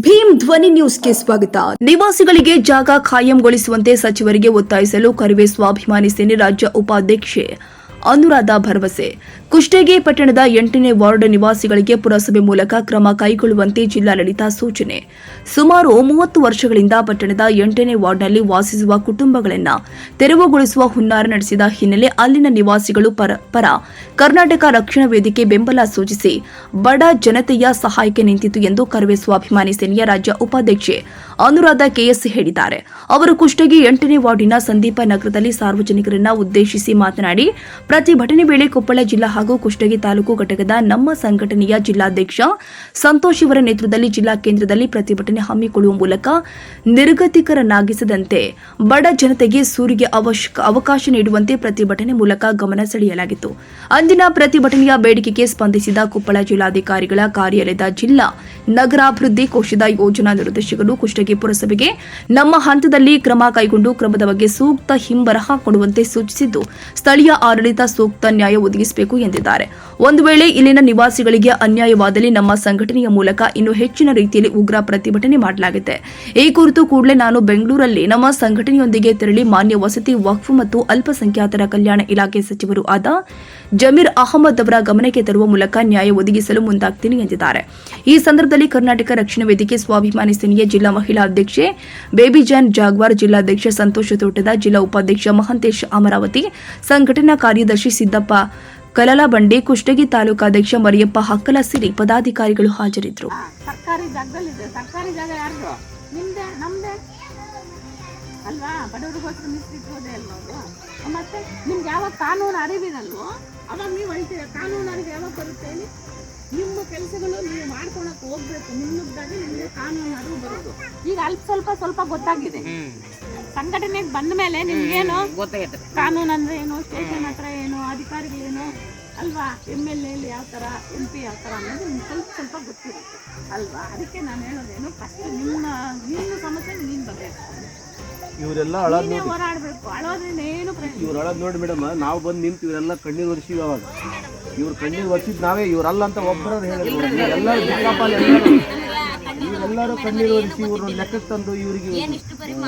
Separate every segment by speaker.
Speaker 1: ಭೀಮ್ ಧ್ವನಿ ನ್ಯೂಸ್ಗೆ ಸ್ವಾಗತ. ನಿವಾಸಿಗಳಿಗೆ ಜಾಗ ಖಾಯಂಗೊಳಿಸುವಂತೆ ಸಚಿವರಿಗೆ ಒತ್ತಾಯಿಸಲು ಕರವೇ ಸ್ವಾಭಿಮಾನಿ ಸೇನೆ ರಾಜ್ಯ ಉಪಾಧ್ಯಕ್ಷೆ ಅನುರಾಧ ಭರವಸೆ. ಕುಷ್ಟಗಿ ಪಟ್ಟಣದ 8ನೇ ವಾರ್ಡ್ ನಿವಾಸಿಗಳಿಗೆ ಪುರಸಭೆ ಮೂಲಕ ಕ್ರಮ ಕೈಗೊಳ್ಳುವಂತೆ ಜಿಲ್ಲಾಡಳಿತ ಸೂಚನೆ. ಸುಮಾರು 30 ವರ್ಷಗಳಿಂದ ಪಟ್ಟಣದ 8ನೇ ವಾರ್ಡ್ನಲ್ಲಿ ವಾಸಿಸುವ ಕುಟುಂಬಗಳನ್ನು ತೆರವುಗೊಳಿಸುವ ಹುನ್ನಾರ ನಡೆಸಿದ ಹಿನ್ನೆಲೆ ಅಲ್ಲಿನ ನಿವಾಸಿಗಳು ಪರ ಕರ್ನಾಟಕ ರಕ್ಷಣಾ ವೇದಿಕೆ ಬೆಂಬಲ ಸೂಚಿಸಿ ಬಡ ಜನತೆಯ ಸಹಾಯಕ್ಕೆ ನಿಂತಿತು ಎಂದು ಕರವೇ ಸ್ವಾಭಿಮಾನಿ ಸೇನೆಯ ರಾಜ್ಯ ಉಪಾಧ್ಯಕ್ಷೆ ಅನುರಾಧ ಕೆಎಸ್ ಹೇಳಿದ್ದಾರೆ. ಅವರು ಕುಷ್ಟಗಿ 8ನೇ ವಾರ್ಡಿನ ಸಂದೀಪ ನಗರದಲ್ಲಿ ಸಾರ್ವಜನಿಕರನ್ನು ಉದ್ದೇಶಿಸಿ ಮಾತನಾಡಿ, ಪ್ರತಿಭಟನೆ ವೇಳೆ ಕೊಪ್ಪಳ ಜಿಲ್ಲಾ ಹಾಗೂ ಕುಷ್ಟಗಿ ತಾಲೂಕು ಘಟಕದ ನಮ್ಮ ಸಂಘಟನೆಯ ಜಿಲ್ಲಾಧ್ಯಕ್ಷ ಸಂತೋಷ್ ಇವರ ನೇತೃತ್ವದಲ್ಲಿ ಜಿಲ್ಲಾ ಕೇಂದ್ರದಲ್ಲಿ ಪ್ರತಿಭಟನೆ ಹಮ್ಮಿಕೊಳ್ಳುವ ಮೂಲಕ ನಿರ್ಗತಿಕರನ್ನಾಗಿಸದಂತೆ ಬಡ ಜನತೆಗೆ ಸೂರಿಗೆ ಅವಕಾಶ ನೀಡುವಂತೆ ಪ್ರತಿಭಟನೆ ಮೂಲಕ ಗಮನ ಸೆಳೆಯಲಾಗಿತ್ತು. ಅಂದಿನ ಪ್ರತಿಭಟನೆಯ ಬೇಡಿಕೆಗೆ ಸ್ಪಂದಿಸಿದ ಕೊಪ್ಪಳ ಜಿಲ್ಲಾಧಿಕಾರಿಗಳ ಕಾರ್ಯಾಲಯದ ಜಿಲ್ಲಾ ನಗರಾಭಿವೃದ್ಧಿ ಕೋಶದ ಯೋಜನಾ ನಿರ್ದೇಶಕರು ಕುಷ್ಟಗಿ ಪುರಸಭೆಗೆ ನಮ್ಮ ಹಂತದಲ್ಲಿ ಕ್ರಮ ಕೈಗೊಂಡು ಕ್ರಮದ ಬಗ್ಗೆ ಸೂಕ್ತ ಹಿಂಬರಹ ಕೊಡುವಂತೆ ಸೂಚಿಸಿದ್ದು, ಸ್ಥಳೀಯ ಆಡಳಿತ ಸೂಕ್ತ ನ್ಯಾಯ ಒದಗಿಸಬೇಕು ಎಂದಿದ್ದಾರೆ. ಒಂದು ವೇಳೆ ಇಲ್ಲಿನ ನಿವಾಸಿಗಳಿಗೆ ಅನ್ಯಾಯವಾದಲ್ಲಿ ನಮ್ಮ ಸಂಘಟನೆಯ ಮೂಲಕ ಇನ್ನೂ ಹೆಚ್ಚಿನ ರೀತಿಯಲ್ಲಿ ಉಗ್ರ ಪ್ರತಿಭಟನೆ ಮಾಡಲಾಗಿದೆ. ಈ ಕುರಿತು ಕೂಡಲೇ ನಾನು ಬೆಂಗಳೂರಲ್ಲಿ ನಮ್ಮ ಸಂಘಟನೆಯೊಂದಿಗೆ ತೆರಳಿ ಮಾನ್ಯ ವಸತಿ, ವಕ್ಫ್ ಮತ್ತು ಅಲ್ಪಸಂಖ್ಯಾತರ ಕಲ್ಯಾಣ ಇಲಾಖೆ ಸಚಿವರು ಆದ ಜಮೀರ್ ಅಹಮದ್ ಅವರ ಗಮನಕ್ಕೆ ತರುವ ಮೂಲಕ ನ್ಯಾಯ ಒದಗಿಸಲು ಮುಂದಾಗ್ತೀನಿ ಎಂದಿದ್ದಾರೆ. ಈ ಸಂದರ್ಭದಲ್ಲಿ ಕರ್ನಾಟಕ ರಕ್ಷಣಾ ವೇದಿಕೆ ಸ್ವಾಭಿಮಾನಿ ಸೇನೆಯ ಜಿಲ್ಲಾ ಮಹಿಳಾ ಅಧ್ಯಕ್ಷೆ ಬೇಬಿಜಾನ್ ಜಾಗ್ವಾರ್, ಜಿಲ್ಲಾಧ್ಯಕ್ಷ ಸಂತೋಷ ತೋಟದ, ಜಿಲ್ಲಾ ಉಪಾಧ್ಯಕ್ಷ ಮಹಂತೇಶ್ ಅಮರಾವತಿ, ಸಂಘಟನಾ ಕಾರ್ಯದರ್ಶಿ ಸಿದ್ದಪ್ಪ ಕಲಲಬಂಡಿ, ಕುಷ್ಟಗಿ ತಾಲೂಕಾಧ್ಯಕ್ಷ ಮರಿಯಪ್ಪ ಹಕ್ಕಲಸಿರಿ ಪದಾಧಿಕಾರಿಗಳು ಹಾಜರಿದ್ದರು.
Speaker 2: ಸರ್ಕಾರಿ ಜಾಗದಲ್ಲಿದೆ. ಸರ್ಕಾರಿ ಜಾಗ ಯಾರ್ದು? ನಿಮ್ದೆ, ನಮ್ದೆ ಅಲ್ವಾ? ಬಡವರಿಗೋಸ್ಕರ ಮೀಸಲಿಟ್ಟೋದೇ ಅಲ್ವಾ? ಮತ್ತೆ ನಿಮ್ಗೆ ಯಾವಾಗ ಕಾನೂನು ಅರಿವಿರಲ್ವೋ ಅವಾಗ ನೀವು ಹೇಳ್ತೀರ. ಕಾನೂನು ಅರಿವು ಯಾವಾಗ ಬರುತ್ತೆ ಹೇಳಿ? ನಿಮ್ಮ ಕೆಲಸಗಳು ನೀವು ಮಾಡ್ಕೊಳಕ್ಕೆ ಹೋಗ್ಬೇಕು. ನಿಮ್ಮದಾಗಿ ನಿಮಗೆ ಕಾನೂನು ಅರಿವು ಬರೋದು. ಈಗ ಸ್ವಲ್ಪ ಗೊತ್ತಾಗಿದೆ. ಸಂಘಟನೆಗೆ ಬಂದ ಮೇಲೆ ನಿಮ್ಗೇನು ಗೊತ್ತಾಗುತ್ತೆ, ಕಾನೂನು ಅಂದ್ರೆ ಏನು, ಸ್ಟೇಷನ್ ಹತ್ರ ಏನು, ಅಧಿಕಾರಿಗಳೇನು ಅಲ್ವಾ, MLA ಯಾವ ಥರ, MP ಯಾವ ಥರ ಅನ್ನೋದು ನಿಮ್ಗೆ ಸ್ವಲ್ಪ ಗೊತ್ತಿರುತ್ತೆ ಅಲ್ವಾ? ಅದಕ್ಕೆ ನಾನು ಹೇಳೋದೇನು, ಫಸ್ಟ್ ನಿಮ್ಮ ಸಮಸ್ಯೆ ನೀನು ಬರಬೇಕು.
Speaker 3: ಇವರೆಲ್ಲ
Speaker 2: ಹೋರಾಡಬೇಕು. ಅಳೋದ್ರಿಂದ ಏನು ಪ್ರಶ್ನೆ?
Speaker 3: ಇವ್ರು ಅಳೋದು ನೋಡಿ ಮೇಡಮ್, ನಾವು ಬಂದು ನಿಂತು ಇವರೆಲ್ಲ ಕಣ್ಣೀರು ಒರೆಸಿವಿ. ಅವಾಗ ಇವ್ರು ಕಣ್ಣೀರು ಒರೆಸಿದ್ ನಾವೇ, ಇವರಲ್ಲ ಅಂತ ಒಬ್ಬರು ಹೇಳಿದ್ರು. ಇವರೆಲ್ಲರೂ ಕಣ್ಣೀರು ಒರೆಸಿ ಇವ್ರನ್ನ ಲೆಕ್ಕಕ್ಕೆ ತಂದು ಇವರಿಗೆ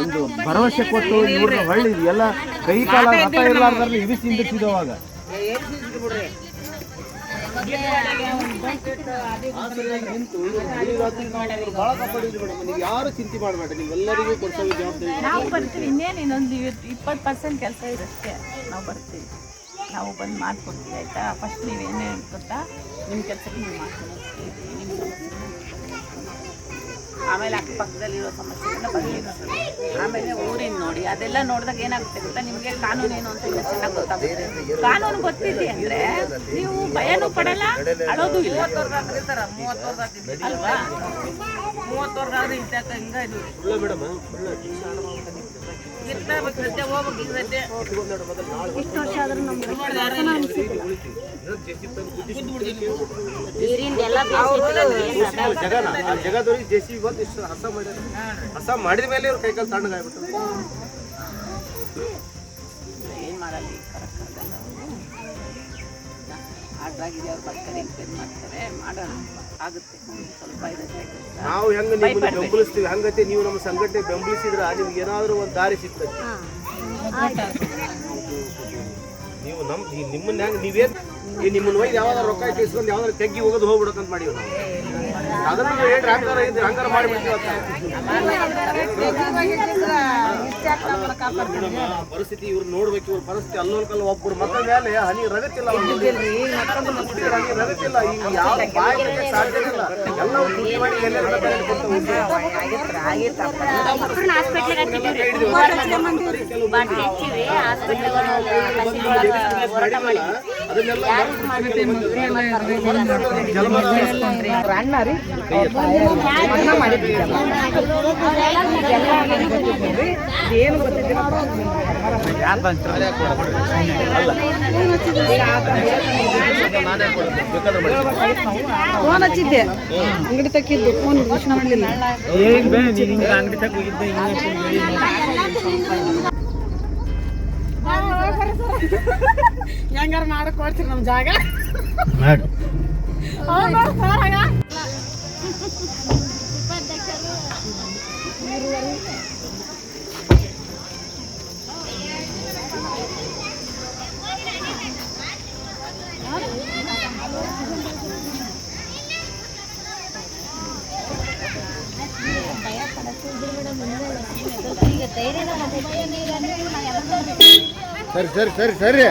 Speaker 3: ಒಂದು ಭರವಸೆ ಕೊಟ್ಟು ಇವ್ರನ್ನ ಹೊಳ್ಳಿ ಎಲ್ಲ ಕೈ ಕಾಲ ಹತ ಇರಲಾರ್ದಾರ ಇರಿಸಿ ನಿಂದಿರ್ಸಿದ್ರು. ಅವಾಗ ಬಹಳ ಕಾಪಾಡಿದ್ರಿ ಮೇಡಮ್. ನೀವು ಯಾರು ಚಿಂತೆ ಮಾಡಬೇಡ, ನೀವೆಲ್ಲರಿಗೂ ಕೊಡ್ಸೋ ಜವಾಬ್ದಾರಿ
Speaker 2: ನಾವು ಬರ್ತೀವಿ. ಇನ್ನೇನು ಇನ್ನೊಂದು 20% ಕೆಲಸ ಇರುತ್ತೆ, ನಾವು ಬರ್ತೀವಿ. ನಾವು ಬಂದು ಮಾಡ್ಕೊಡ್ತೀವಿ ಆಯಿತಾ? ಫಸ್ಟ್ ನೀವೇನೇ ಗೊತ್ತಾ, ನಿಮ್ಮ ಕೆಲಸಕ್ಕೆ ನೀವು ಮಾಡ್ಕೊಡ್ತೀವಿ. ನಿಮ್ಮ ಸಮಸ್ಯೆ ಆಮೇಲೆ ಅಕ್ಕಪಕ್ಕದಲ್ಲಿರೋ ಸಮಸ್ಯೆಗಳನ್ನ ಬಗೆಹರಿಸ್ತೀವಿ. ಆಮೇಲೆ ಊರಿನ ನೋಡಿ, ಅದೆಲ್ಲ ನೋಡಿದಾಗ ಏನಾಗುತ್ತೆ ಗೊತ್ತಾ, ನಿಮಗೆ ಕಾನೂನು ಏನು ಅಂತ ಇನ್ನೂ ಚೆನ್ನಾಗಿ ಗೊತ್ತಾಗುತ್ತೆ. ಕಾನೂನು ಗೊತ್ತಿದೆ ಅಂದರೆ ನೀವು ಭಯನೂ ಪಡಲ್ಲ, ಅಳೋದು ಇಲ್ಲ ಅಲ್ವಾ? 30 ವರ್ಷ ಇದ್ದಾಗ ಹಿಂಗೆ ಇಷ್ಟು ವರ್ಷ ಆದ್ರೂ ನಮ್ಗೆ
Speaker 3: ಜಗದವ್ರಿಗೆ JCB ಬಂದು ಇಷ್ಟು ಹಸ ಮಾಡಿದ ಮೇಲೆ ಇವ್ರು ಕೈಕಾಲು ತಣ್ಣಗಾಗ್ಬಿಟ್ಟು
Speaker 2: ಏನು ಮಾಡಲ್ಲ. ಆಡ್ರಾಗಿದೆ, ಅವ್ರು ಬರ್ತಾರೆ, ಎಂಕರೇಜ್ ಮಾಡ್ತಾರೆ, ಮಾಡೋಣ, ಆಗುತ್ತೆ. ಸ್ವಲ್ಪ
Speaker 3: ನಾವು ಹೆಂಗೆ ನಿಮ್ಮನ್ನು ಬೆಂಬಲಿಸ್ತೀವಿ ಹಂಗತ್ತೆ ನೀವು ನಮ್ಮ ಸಂಘಟನೆ ಬೆಂಬಲಿಸಿದ್ರೆ ನಿಮ್ಗೆ ಏನಾದರೂ ಒಂದು ದಾರಿ ಸಿಗ್ತದೆ. ನೀವು ನಿಮ್ಮನ್ನ ಹೆಂಗೆ ನೀವೇನು ನಿಮ್ಮನ್ನ ಒಯ್ದು ಯಾವ್ದಾರು ರೊಕ್ಕ ಇಸ್ಕೊಂಡು ಯಾವ್ದಾರು ತೆಗ್ಗಿ ಹೋಗೋದು ಹೋಗ್ಬಿಡೋಕಂತ ಮಾಡಿವಿ ನಾವು. ಅದನ್ನು ಹೇಳ್ರಿ ಹಂಗಾರ ಮಾಡಿಬಿಡ್ತೀವಿ. ಪರಿಸ್ಥಿತಿ ಇವ್ರು ನೋಡ್ಬೇಕು. ಇವ್ರ ಪರಿಸ್ಥಿತಿ ಅಲ್ಲೋಲ್ಕಲ್ಲ ಒಬ್ಬರು ಮಕ್ಕಳ ಮೇಲೆ ಹನಿ ರಗತ್ತಿಲ್ಲ, ಹನಿ ರಗತ್ತಿಲ್ಲ. ಈಗ ಯಾವ ಬಾಯಿ ಸಾಧ್ಯ ಇಲ್ಲ. ಎಲ್ಲವೂ ದುಡ್ಡು ಮಾಡಿ
Speaker 2: ಏನು ಗೊತ್ತಿಲ್ಲ. ಫೋನ್ ಹಚ್ಚಿದ್ದೆ, ಅಂಗಡಿ ತಕ್ಕಿದ್ದು ಫೋನ್ ಘೋಷಣೆ ಮಾಡಲಿಲ್ಲ. ಅಂಗಡಿ ತಕ್ಕ ಹೋಗಿದ್ದೆ. ಹೆಂಗಾರ ಮಾಡಕ್ ಕೊಡ್ತೀರಿ ನಮ್ಮ ಜಾಗ
Speaker 3: ಮಾಡಿ ಸರಿ ಸರಿ ಸರಿ ಸರಿ